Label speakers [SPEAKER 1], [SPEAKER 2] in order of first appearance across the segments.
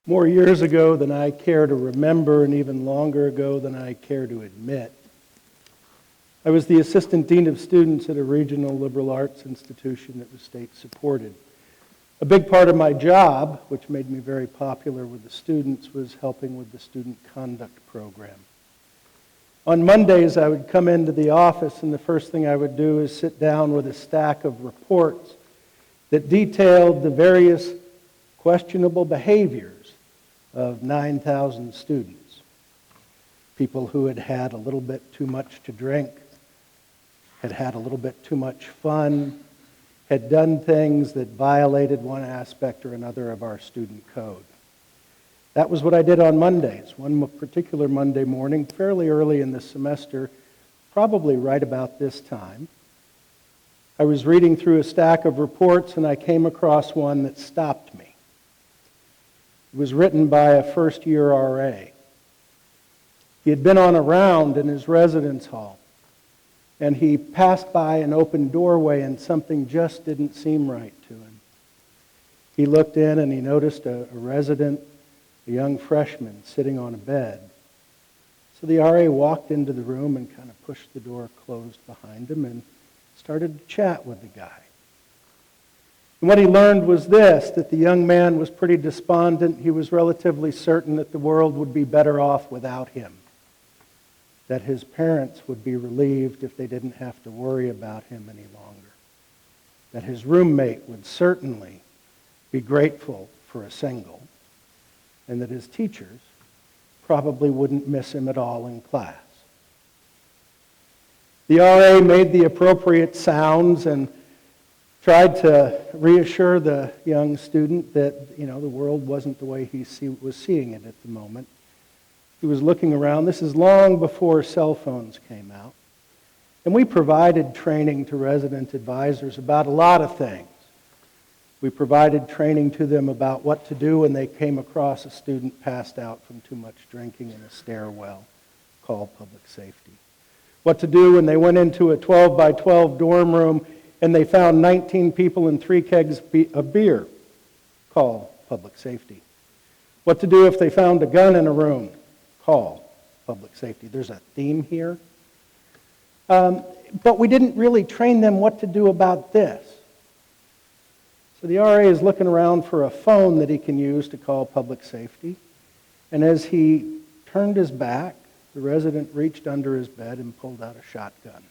[SPEAKER 1] More years ago than I care to remember, and even longer ago than I care to admit, I was the assistant dean of students at a regional liberal arts institution that was state-supported. A big part of my job, which made me very popular with the students, was helping with the student conduct program. On Mondays, I would come into the office, and the first thing I would do is sit down with a stack of reports that detailed the various questionable behaviors of 9,000 students. People who had had a little bit too much to drink, had had a little bit too much fun, had done things that violated one aspect or another of our student code. That was what I did on Mondays. One particular Monday morning, fairly early in the semester, probably right about this time, I was reading through a stack of reports and I came across one that stopped me. It was written by a first-year RA. He had been on a round in his residence hall, and he passed by an open doorway and something just didn't seem right to him. He looked in and he noticed a resident, a young freshman, sitting on a bed. So the RA walked into the room and kind of pushed the door closed behind him and started to chat with the guy. And what he learned was this, that the young man was pretty despondent. He was relatively certain that the world would be better off without him, that his parents would be relieved if they didn't have to worry about him any longer, that his roommate would certainly be grateful for a single, and that his teachers probably wouldn't miss him at all in class. The RA made the appropriate sounds and tried to reassure the young student that, the world wasn't the way he was seeing it at the moment. He was looking around. This is long before cell phones came out. And we provided training to resident advisors about a lot of things. We provided training to them about what to do when they came across a student passed out from too much drinking in a stairwell, call public safety. What to do when they went into a 12 by 12 dorm room and they found 19 people and 3 kegs of beer, call public safety. What to do if they found a gun in a room, call public safety. There's a theme here. But we didn't really train them what to do about this. So the RA is looking around for a phone that he can use to call public safety. And as he turned his back, the resident reached under his bed and pulled out a shotgun.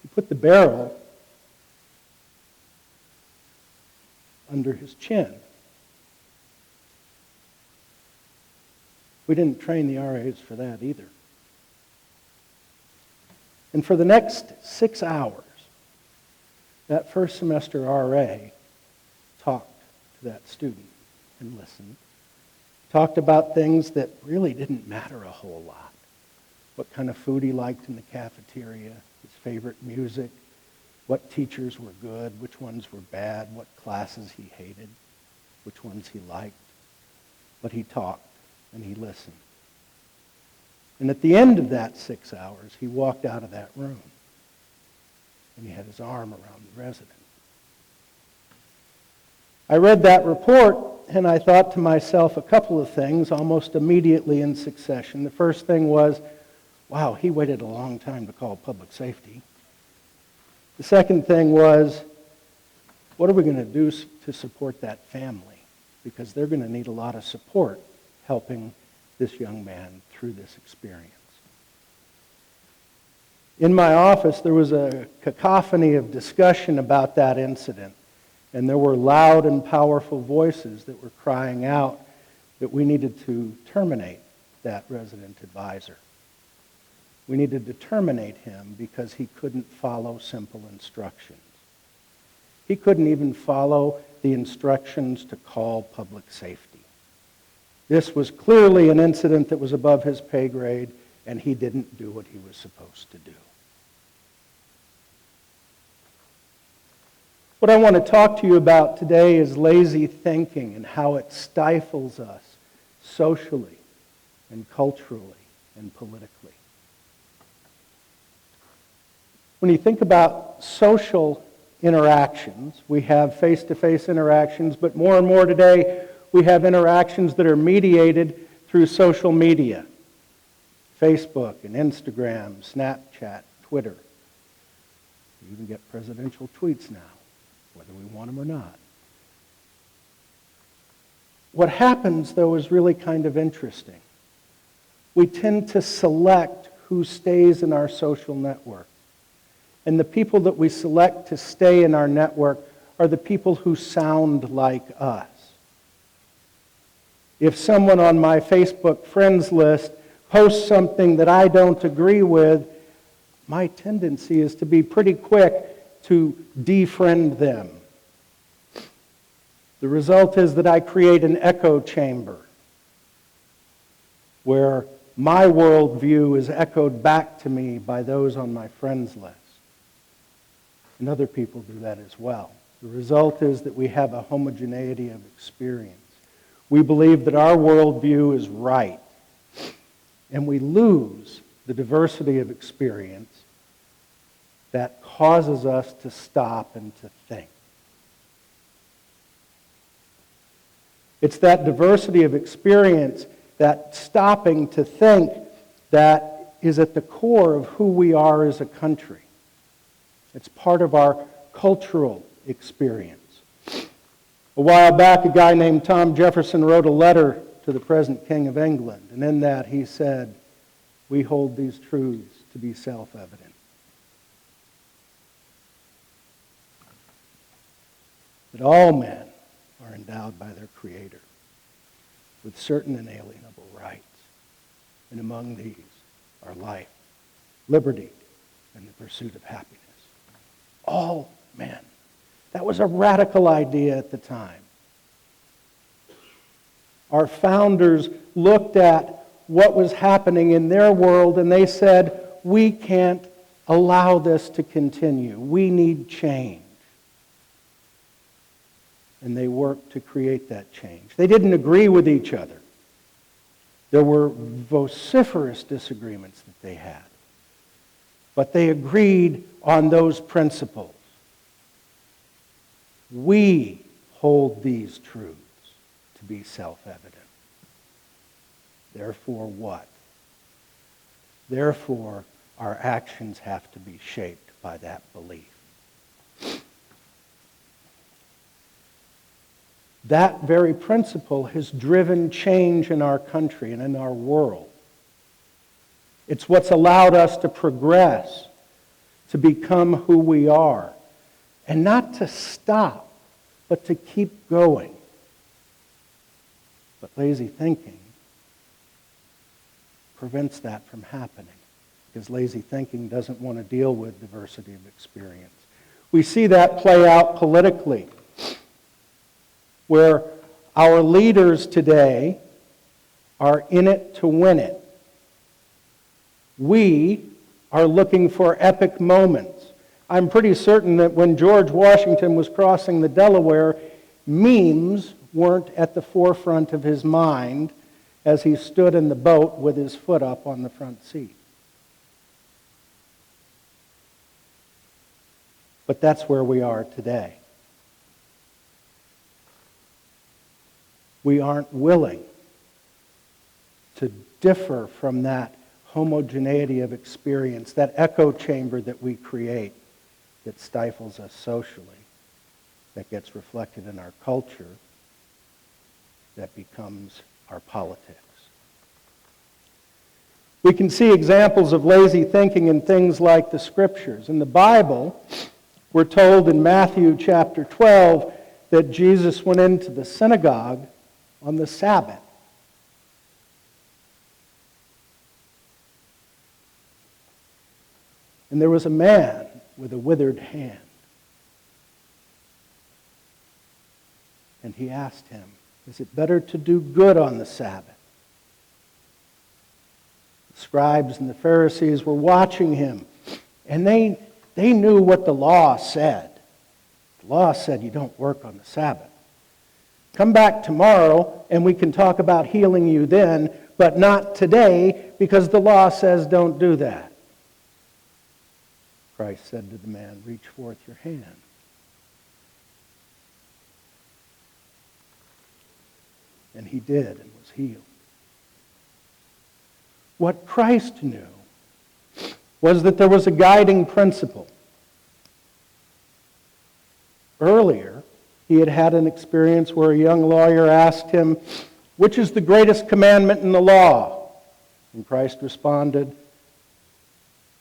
[SPEAKER 1] He put the barrel under his chin. We didn't train the RAs for that either. And for the next 6 hours, that first semester RA talked to that student and listened. Talked about things that really didn't matter a whole lot. What kind of food he liked in the cafeteria, his favorite music, what teachers were good, which ones were bad, what classes he hated, which ones he liked. But he talked and he listened. And at the end of that 6 hours, he walked out of that room and he had his arm around the resident. I read that report and I thought to myself a couple of things almost immediately in succession. The first thing was, wow, he waited a long time to call public safety. The second thing was, what are we going to do to support that family? Because they're going to need a lot of support helping this young man through this experience. In my office, there was a cacophony of discussion about that incident, and there were loud and powerful voices that were crying out that we needed to terminate that resident advisor. We needed to terminate him because he couldn't follow simple instructions. He couldn't even follow the instructions to call public safety. This was clearly an incident that was above his pay grade, and he didn't do what he was supposed to do. What I want to talk to you about today is lazy thinking and how it stifles us socially and culturally and politically. When you think about social interactions, we have face-to-face interactions, but more and more today, we have interactions that are mediated through social media. Facebook and Instagram, Snapchat, Twitter. You even get presidential tweets now, whether we want them or not. What happens, though, is really kind of interesting. We tend to select who stays in our social network. And the people that we select to stay in our network are the people who sound like us. If someone on my Facebook friends list posts something that I don't agree with, my tendency is to be pretty quick to defriend them. The result is that I create an echo chamber where my worldview is echoed back to me by those on my friends list. And other people do that as well. The result is that we have a homogeneity of experience. We believe that our worldview is right. And we lose the diversity of experience that causes us to stop and to think. It's that diversity of experience, that stopping to think, that is at the core of who we are as a country. It's part of our cultural experience. A while back, a guy named Tom Jefferson wrote a letter to the present King of England, and in that he said, "We hold these truths to be self-evident." That all men are endowed by their Creator with certain inalienable rights, and among these are life, liberty, and the pursuit of happiness. All men. That was a radical idea at the time. Our founders looked at what was happening in their world and they said, we can't allow this to continue. We need change. And they worked to create that change. They didn't agree with each other. There were vociferous disagreements that they had. But they agreed on those principles. We hold these truths to be self-evident. Therefore, what? Therefore, our actions have to be shaped by that belief. That very principle has driven change in our country and in our world. It's what's allowed us to progress, to become who we are, and not to stop, but to keep going. But lazy thinking prevents that from happening, because lazy thinking doesn't want to deal with diversity of experience. We see that play out politically, where our leaders today are in it to win it. We are looking for epic moments. I'm pretty certain that when George Washington was crossing the Delaware, memes weren't at the forefront of his mind as he stood in the boat with his foot up on the front seat. But that's where we are today. We aren't willing to differ from that homogeneity of experience, that echo chamber that we create that stifles us socially, that gets reflected in our culture, that becomes our politics. We can see examples of lazy thinking in things like the Scriptures. In the Bible, we're told in Matthew chapter 12 that Jesus went into the synagogue on the Sabbath. And there was a man with a withered hand. And he asked him, is it better to do good on the Sabbath? The scribes and the Pharisees were watching him, and they knew what the law said. The law said you don't work on the Sabbath. Come back tomorrow and we can talk about healing you then, but not today because the law says don't do that. Christ said to the man, "Reach forth your hand." And he did and was healed. What Christ knew was that there was a guiding principle. Earlier, he had had an experience where a young lawyer asked him, "Which is the greatest commandment in the law?" And Christ responded,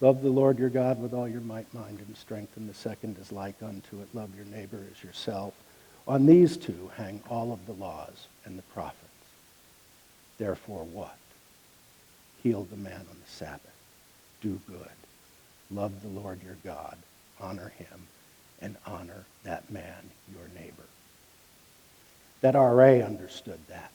[SPEAKER 1] "Love the Lord your God with all your might, mind, and strength, and the second is like unto it, love your neighbor as yourself. On these two hang all of the laws and the prophets. Therefore what? Heal the man on the Sabbath. Do good. Love the Lord your God. Honor him, and honor that man, your neighbor." That RA understood that.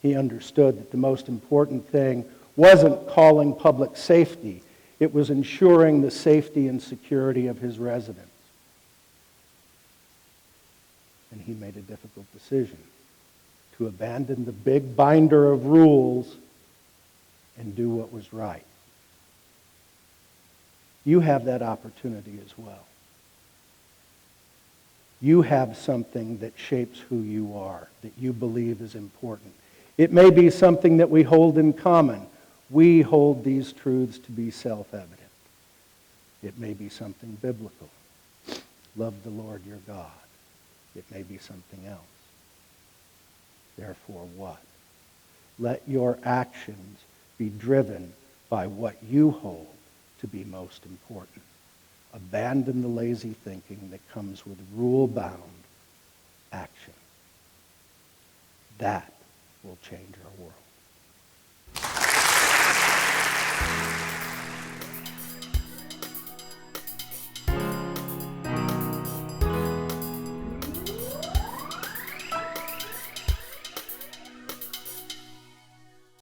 [SPEAKER 1] He understood that the most important thing wasn't calling public safety. It was ensuring the safety and security of his residents. And he made a difficult decision to abandon the big binder of rules and do what was right. You have that opportunity as well. You have something that shapes who you are, that you believe is important. It may be something that we hold in common. We hold these truths to be self-evident. It may be something biblical. Love the Lord your God. It may be something else. Therefore what? Let your actions be driven by what you hold to be most important. Abandon the lazy thinking that comes with rule-bound action. That will change our world.